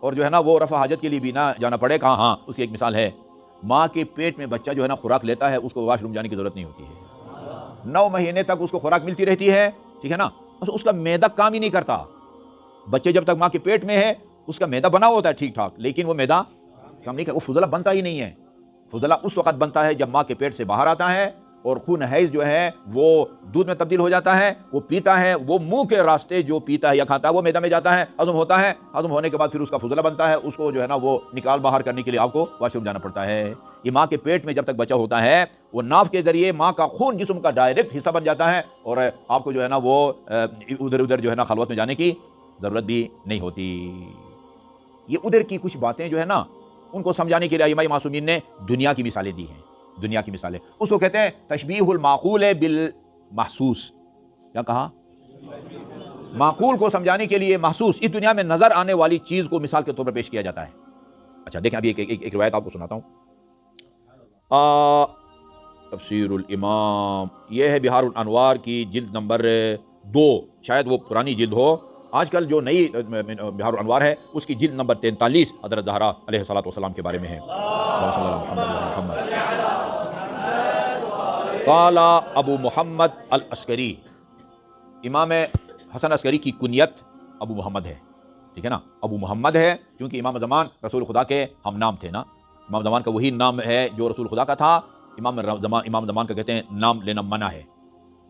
اور جو ہے نا وہ رفع حاجت کے لیے بھی نہ جانا پڑے. کہاں؟ ہاں اس کی ایک مثال ہے, ماں کے پیٹ میں بچہ جو ہے نا خوراک لیتا ہے, اس کو واش روم جانے کی ضرورت نہیں ہوتی ہے. 9 مہینے تک اس کو خوراک ملتی رہتی ہے, ٹھیک ہے نا. اس کا معدہ کام ہی نہیں کرتا. بچے جب تک ماں کے پیٹ میں ہے اس کا معدہ بنا ہوتا ہے ٹھیک ٹھاک, لیکن وہ معدہ کام نہیں کرتا, وہ فضلہ بنتا ہی نہیں ہے. فضلہ اس وقت بنتا ہے جب ماں کے پیٹ سے باہر آتا ہے اور خون حیض جو ہے وہ دودھ میں تبدیل ہو جاتا ہے, وہ پیتا ہے, وہ منہ کے راستے جو پیتا ہے یا کھاتا ہے وہ معدہ میں جاتا ہے, ہضم ہوتا ہے, ہضم ہونے کے بعد پھر اس کا فضلہ بنتا ہے, اس کو جو ہے نا وہ نکال باہر کرنے کے لیے آپ کو واش روم جانا پڑتا ہے. یہ ماں کے پیٹ میں جب تک بچہ ہوتا ہے وہ ناف کے ذریعے ماں کا خون جسم کا ڈائریکٹ حصہ بن جاتا ہے, اور آپ کو جو ہے نا وہ ادھر ادھر جو ہے نا خلوت میں جانے کی ضرورت بھی نہیں ہوتی. یہ ادھر کی کچھ باتیں جو ہے نا ان کو سمجھانے کے لیے ائمہ معصومین نے دنیا کی مثالیں دی ہیں. دنیا کی مثالیں اس کو کہتے ہیں تشبیہ المعقول بالمحسوس. کیا کہا؟ معقول کو سمجھانے کے لیے محسوس, اس دنیا میں نظر آنے والی چیز کو مثال کے طور پر پیش کیا جاتا ہے. اچھا دیکھیں ابھی ایک روایت آپ کو سناتا ہوں. تفسیر الامام, یہ ہے بہار الانوار کی جلد نمبر 2, شاید وہ پرانی جلد ہو, آج کل جو نئی بہار الانوار ہے اس کی جلد نمبر 43 حضرت زہرا علیہ الصلوۃ والسلام کے بارے میں ہے. قال ابو محمد العسکری, امام حسن عسکری کی کنیت ابو محمد ہے, ٹھیک ہے نا. ابو محمد ہے کیونکہ امام زمان رسول خدا کے ہم نام تھے نا. امام زمان کا وہی نام ہے جو رسول خدا کا تھا. امام زمان کا کہتے ہیں نام لینا منع ہے,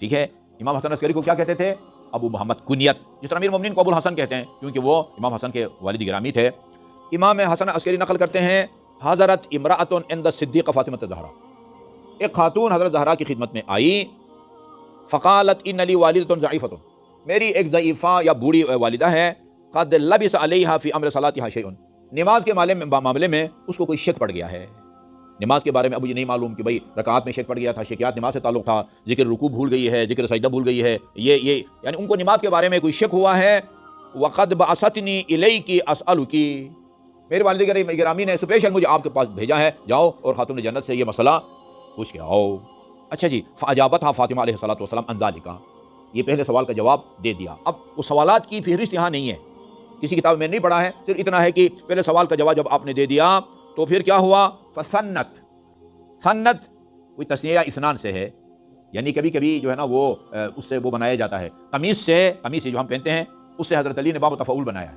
ٹھیک ہے. امام حسن عسکری کو کیا کہتے تھے؟ ابو محمد کنیت, جس طرح امیر مومنین کو ابو الحسن کہتے ہیں کیونکہ وہ امام حسن کے والد گرامی تھے. امام حسن عسکری نقل کرتے ہیں حضرت امرأۃ عند الصدیقہ فاطمہ الزہرا, ایک خاتون حضرت زہرا کی خدمت میں آئی. فقالت ان لی والدۃ ضعیفۃ, میری ایک ضعیفہ یا بوڑھی والدہ ہے. قد لبس علیہا فی امر صلاتہا شیء, نماز کے معاملے میں اس کو کوئی شک پڑ گیا ہے. نماز کے بارے میں اب مجھے نہیں معلوم کہ بھئی رکعات میں شک پڑ گیا تھا, شکیات نماز سے تعلق تھا, ذکر رکوع بھول گئی ہے, ذکر سجدہ بھول گئی ہے, یہ یعنی ان کو نماز کے بارے میں کوئی شک ہوا ہے. وقد بعثتنی الیک اسألک, میرے والد گرامی نے اسپیشل مجھے آپ کے پاس بھیجا ہے, جاؤ اور خاتون جنت سے یہ مسئلہ پوچھ کے آؤ. اچھا جی, فاجابتھا فاطمہ علیہ الصلوۃ والسلام عن ذلک, یہ پہلے سوال کا جواب دے دیا. اب وہ سوالات کی فہرست یہاں نہیں ہے, کسی کتاب میں نہیں پڑھا ہے, صرف اتنا ہے کہ پہلے سوال کا جواب جب آپ نے دے دیا تو پھر کیا ہوا؟ فسنت, سنت کوئی تثنیہ یا اسنان سے ہے, یعنی کبھی کبھی جو ہے نا وہ اس سے وہ بنایا جاتا ہے قمیص سے, قمیص جو ہم پہنتے ہیں اس سے حضرت علی نے باب تفعول بنایا ہے.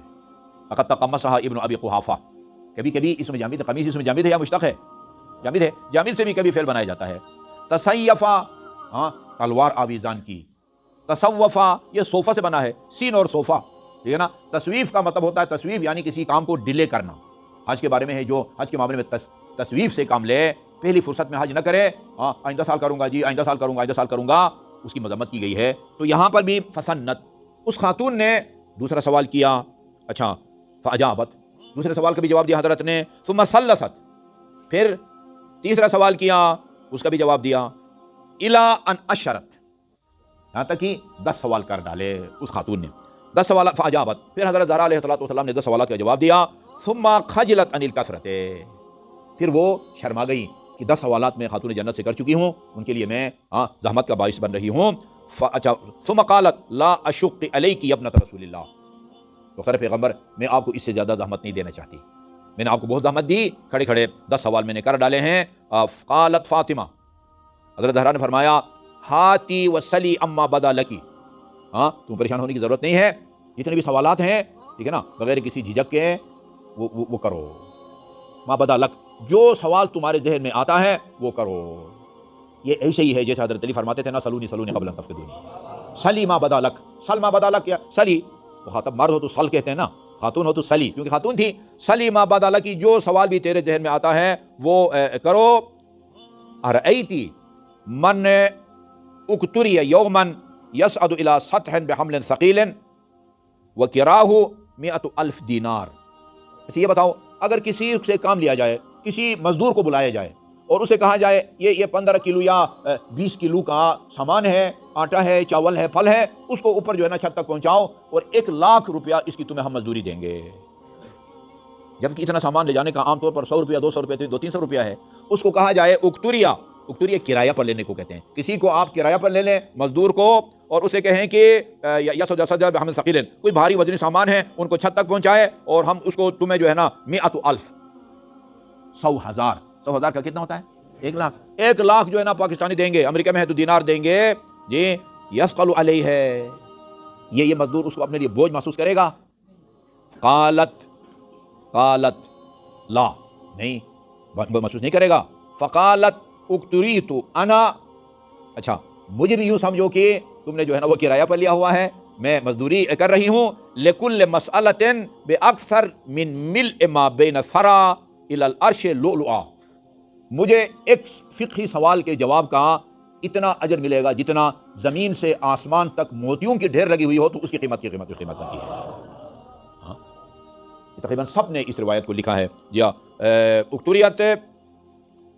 لقد تقمصها ابن ابی قحافہ, کبھی کبھی اس میں جامد ہے, قمیص اس میں جامد ہے یا مشتق ہے؟ جامد ہے, جامد سے بھی کبھی فعل بنایا جاتا ہے. تصیفہ, ہاں تلوار آویزان کی. تصوفہ, یہ صوفہ سے بنا ہے, سین اور صوفہ, ٹھیک ہے نا. تصویف کا مطلب ہوتا ہے, تصویف یعنی کسی کام کو ڈیلے کرنا. حج کے بارے میں ہے جو حج کے معاملے میں تصویف سے کام لے, پہلی فرصت میں حج نہ کرے, ہاں آئندہ سال کروں گا جی, آئندہ سال کروں گا, آئندہ سال کروں گا, اس کی مذمت کی گئی ہے. تو یہاں پر بھی فسنت, اس خاتون نے دوسرا سوال کیا. اچھا, فاجابت, دوسرے سوال کا بھی جواب دیا حضرت نے. ثم ثلثت, پھر تیسرا سوال کیا, اس کا بھی جواب دیا. الی ان اشرت, یہاں تک کہ 10 سوال کر ڈالے اس خاتون نے, 10 سوالات. فاجابت, پھر حضرت زہرا علیہ الصلوۃ والسلام نے 10 سوالات کا جواب دیا. ثم خجلت عن الکثرت, پھر وہ شرما گئی کہ 10 سوالات میں خاتون جنت سے کر چکی ہوں, ان کے لیے میں زحمت کا باعث بن رہی ہوں. اچھا, ثم قالت لا اشق علیک یا ابنۃ رسول اللہ, تو خیر پیغمبر میں آپ کو اس سے زیادہ زحمت نہیں دینا چاہتی, میں نے آپ کو بہت زحمت دی, کھڑے کھڑے 10 سوال میں نے کر ڈالے ہیں. قالت فاطمہ, حضرت زہرا نے فرمایا ہاتی وسلی اما بدا لکی, ہاں تم پریشان ہونے کی ضرورت نہیں ہے, جتنے بھی سوالات ہیں ٹھیک ہے نا, بغیر کسی جھجک کے وہ کرو. ما بدا لک, جو سوال تمہارے ذہن میں آتا ہے وہ کرو. یہ ایسے ہی ہے جیسے حضرت علی فرماتے تھے نا, سلونی سلونی قبل ان تفقدونی, سلی ما بدا لک, سل ما بدا لک, یا سلی, مخاطب مرد ہو تو سل کہتے ہیں نا, خاتون ہو تو سلی, کیونکہ خاتون تھی. سلی ما بدا لکی, جو سوال بھی تیرے ذہن میں آتا ہے وہ کرو. ارأیتی من اکتری یوما یصعد الی سطح بحمل ثقیل وکراہ 100,000 دینار. اچھا یہ بتاؤ, اگر کسی سے کام لیا جائے, کسی مزدور کو بلایا جائے اور اسے کہا جائے یہ 15 کلو یا 20 کلو کا سامان ہے, آٹا ہے, چاول ہے, پھل ہے, اس کو اوپر جو ہے نا چھت تک پہنچاؤ اور 1,00,000 روپیہ اس کی تمہیں ہم مزدوری دیں گے. جبکہ اتنا سامان لے جانے کا عام طور پر 100 روپیہ, 200 روپیہ, 200-300 روپیہ ہے. اس کو کہا جائے اکتوریہ, اکتوریہ کرایہ پر لینے کو کہتے ہیں, کسی کو آپ کرایہ پر لے لیں مزدور کو, اور اسے کہیں کہ یسد بحمل ثقیل، کوئی بھاری وزنی سامان ہے ان کو چھت تک پہنچائے اور ہم اس کو تمہیں جو ہے نا 100,000 100,000 کا کتنا ہوتا ہے 1,00,000 1,00,000 جو ہے نا پاکستانی دیں گے، امریکہ میں ہے تو دینار دیں گے جی، یثقل علیہ ہے، یہ مزدور اس کو اپنے لیے بوجھ محسوس کرے گا؟ قالت لا، نہیں محسوس نہیں کرے گا. فقالت اکتریت انا، اچھا مجھے بھی یوں سمجھو کہ تم نے جو ہے نا وہ کرایہ پر لیا ہوا ہے، میں مزدوری کر رہی ہوں. لکل مسئلۃ باکثر من ملء ما بین الثری الی العرش لؤلؤا، مجھے ایک فقہی سوال کے جواب کا اتنا اجر ملے گا جتنا زمین سے آسمان تک موتیوں کی ڈھیر لگی ہوئی ہو تو اس کی قیمت بنتی ہے. تقریباً سب نے اس روایت کو لکھا ہے. یا اکتریت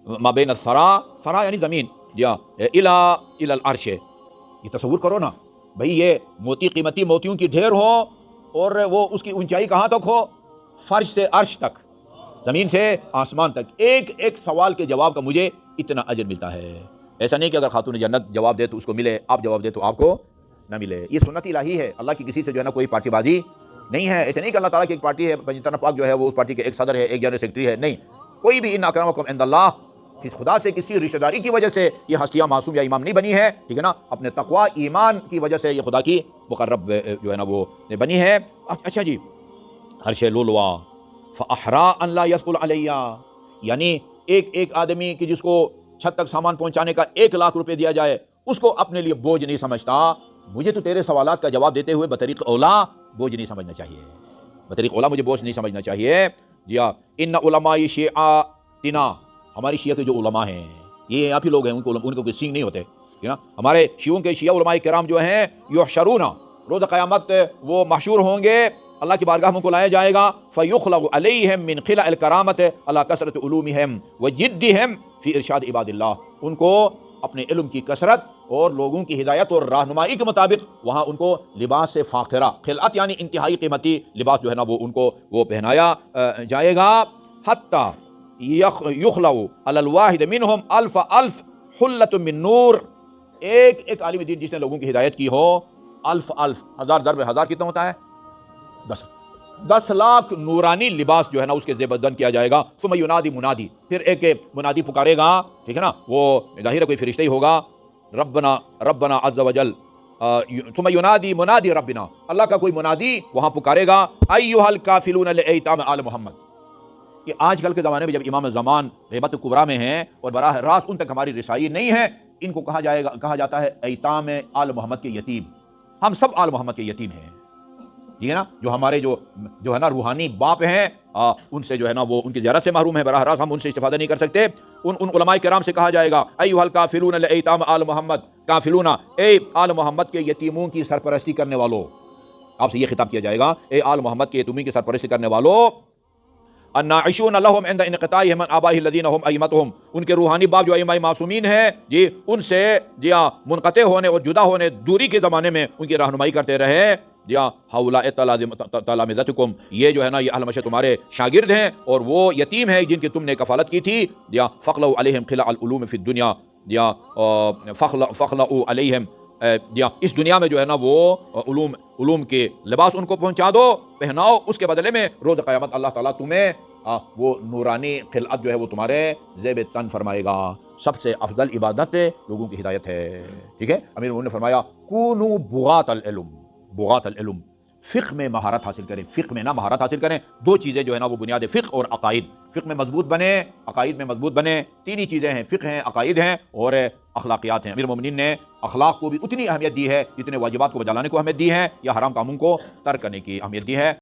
ما بین الثری یعنی زمین، یا الی العرش، یہ تصور کرو نا بھئی، یہ موتی قیمتی موتیوں کی ڈھیر ہو اور وہ اس کی اونچائی کہاں تک ہو؟ فرش سے عرش تک، زمین سے آسمان تک. ایک ایک سوال کے جواب کا مجھے اتنا اجر ملتا ہے. ایسا نہیں کہ اگر خاتون جنت جواب دے تو اس کو ملے، آپ جواب دے تو آپ کو نہ ملے. یہ سنت الہی ہے، اللہ کی کسی سے جو ہے نا کوئی پارٹی بازی نہیں ہے. ایسے نہیں کہ اللہ تعالیٰ کی ایک پارٹی ہے، پنجتن پاک جو ہے وہ اس پارٹی کے ایک صدر ہے، ایک جنرل سیکرٹری ہے، نہیں. کوئی بھی ان اکرمکم عند اللہ، کس خدا سے کسی رشتہ داری کی وجہ سے یہ ہستیاں معصوم یا امام نہیں بنی ہے، ٹھیک ہے نا، اپنے تقوی ایمان کی وجہ سے یہ خدا کی مقرب جو ہے نا وہ بنی ہے. اچھا جی، عرش لؤلؤا فاحرا ان لا یثقل علیہ، یعنی ایک آدمی کہ جس کو چھت تک سامان پہنچانے کا 1,00,000 روپے دیا جائے اس کو اپنے لیے بوجھ نہیں سمجھتا. مجھے تو تیرے سوالات کا جواب دیتے ہوئے بطریق اولا بوجھ نہیں سمجھنا چاہیے، بطریق اولا مجھے بوجھ نہیں سمجھنا چاہیے. جی ہاں، ان علماء شیعتنا، ہماری شیعہ کے جو علماء ہیں یہ آپ ہی لوگ ہیں، ان کو کوئی سینگ نہیں ہوتے نا. ہمارے شیعوں کے شیعہ علماء کرام جو ہیں یحشرون، روز قیامت وہ محشور ہوں گے، اللہ کی بارگاہ میں کو لایا جائے گا. فیخلق علیہم من خلع الکرامت علی کثرت علومہم وجدہم فی ارشاد عباد اللہ، ان کو اپنے علم کی کثرت اور لوگوں کی ہدایت اور رہنمائی کے مطابق وہاں ان کو لباس سے فاخرہ، خلعت یعنی انتہائی قیمتی لباس جو ہے نا وہ ان کو وہ پہنایا جائے گا. حتی یخلع علی الواحد منہم الف حلۃ من نور، ایک عالم دین جس نے لوگوں کی ہدایت کی ہو، الف 1000 ضرب 1000 کتنا ہوتا ہے؟ 10,00,000 نورانی لباس جو ہے نا اس کے زیب بدن کیا جائے گا. ثم ینادی منادی، پھر ایک منادی پکارے گا، ٹھیک ہے نا، وہ ظاہر کوئی فرشتہ ہی ہوگا، ربنا عز وجل. ثم ینادی منادی ربنا، اللہ کا کوئی منادی وہاں پکارے گا، ایھا الکافلون لایتام آل محمد. کہ آج کل کے زمانے میں جب امام زمان غیبت کبریٰ میں ہیں اور براہ راست ان تک ہماری رسائی نہیں ہے، ان کو کہا جاتا ہے ایتام آل محمد کے یتیم. ہم سب آل محمد کے یتیم ہیں، ٹھیک ہے نا. جو ہمارے جو ہے نا روحانی باپ ہیں، ان سے جو ہے نا وہ ان کی زیارت سے محروم ہے، براہ راست ہم ان سے استفادہ نہیں کر سکتے. ان علماء کرام سے کہا جائے گا ایھا الکافلون لایتام آل محمد، کافلون اے آل محمد کے یتیموں کی سرپرستی کرنے والوں. آپ سے یہ خطاب کیا جائے گا، اے آل محمد کے یتیموں کی سرپرستی کرنے والوں. الناعشون لهم عند انقطاعهم من آبائهم الذين هم ائمتهم، ان کے روحانی باپ جو ائمہ معصومین ہیں جی، ان سے جی منقطع ہونے اور جدا ہونے دوری کے زمانے میں ان کی رہنمائی کرتے رہے. جی ہؤلاء تلامذتکم، یہ جو ہے نا یہ اہل مشہد تمہارے شاگرد ہیں اور وہ یتیم ہیں جن کی تم نے کفالت کی تھی. جی فخلعوا علیہم خلع العلوم فی الدنیا، جی فخلعوا علیہم، اس دنیا میں جو ہے نا وہ علوم کے لباس ان کو پہنچا دو، پہناؤ، اس کے بدلے میں روز قیامت اللہ تعالیٰ تمہیں وہ نورانی خلعت جو ہے وہ تمہارے زیب تن فرمائے گا. سب سے افضل عبادت لوگوں کی ہدایت ہے، ٹھیک ہے. امیر المومنین نے فرمایا کونوا بغاة العلم، فقہ میں مہارت حاصل کریں، فقہ میں نہ مہارت حاصل کریں. 2 چیزیں جو ہے نا وہ بنیاد فقہ اور عقائد، فقہ میں مضبوط بنے، عقائد میں مضبوط بنے. 3 ہی چیزیں ہیں، فقہ ہیں، عقائد ہیں اور اخلاقیات ہیں. امیر المومنین نے اخلاق کو بھی اتنی اہمیت دی ہے جتنے واجبات کو بجا لانے کو اہمیت دی ہے یا حرام کاموں کو ترک کرنے کی اہمیت دی ہے.